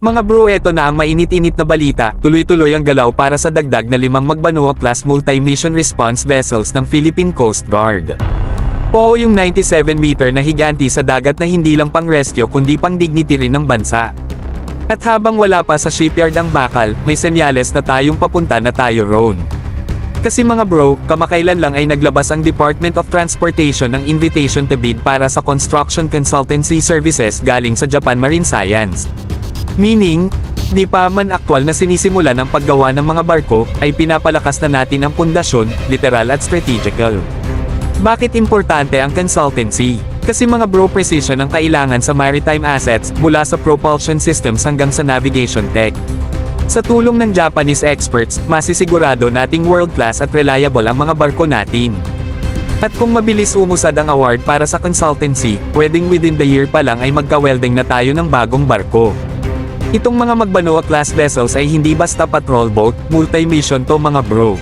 Mga bro, eto na ang mainit-init na balita, tuloy-tuloy ang galaw para sa dagdag na 5 Magbanua-class multi-mission response vessels ng Philippine Coast Guard. Oo, yung 97-meter na higanti sa dagat na hindi lang pang-rescue kundi pang-dignity rin ng bansa. At habang wala pa sa shipyard ang bakal, may senyales na tayong papunta na tayo roon. Kasi mga bro, kamakailan lang ay naglabas ang Department of Transportation ng invitation to bid para sa construction consultancy services galing sa Japan Marine Science. Meaning, di pa man aktwal na sinisimulan ang paggawa ng mga barko, ay pinapalakas na natin ang pundasyon, literal at strategical. Bakit importante ang consultancy? Kasi mga bro, precision ang kailangan sa maritime assets, mula sa propulsion systems hanggang sa navigation tech. Sa tulong ng Japanese experts, masisigurado nating world-class at reliable ang mga barko natin. At kung mabilis umusad ang award para sa consultancy, pwedeng within the year pa lang ay magka-welding na tayo ng bagong barko. Itong mga Magbanua-class vessels ay hindi basta patrol boat, multi-mission to mga bro.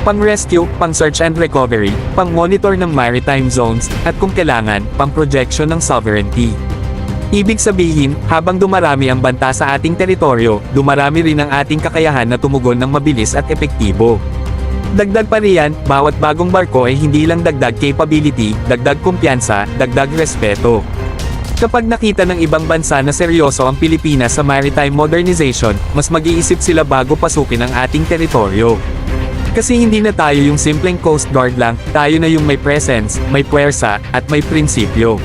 Pang-rescue, pang-search and recovery, pang-monitor ng maritime zones, at kung kailangan, pang-projection ng sovereignty. Ibig sabihin, habang dumarami ang banta sa ating teritoryo, dumarami rin ang ating kakayahan na tumugon ng mabilis at epektibo. Dagdag pa riyan, bawat bagong barko ay hindi lang dagdag capability, dagdag kumpiyansa, dagdag respeto. Kapag nakita ng ibang bansa na seryoso ang Pilipinas sa maritime modernization, mas mag-iisip sila bago pasukin ang ating teritoryo. Kasi hindi na tayo yung simpleng Coast Guard lang, tayo na yung may presence, may puwersa, at may prinsipyo.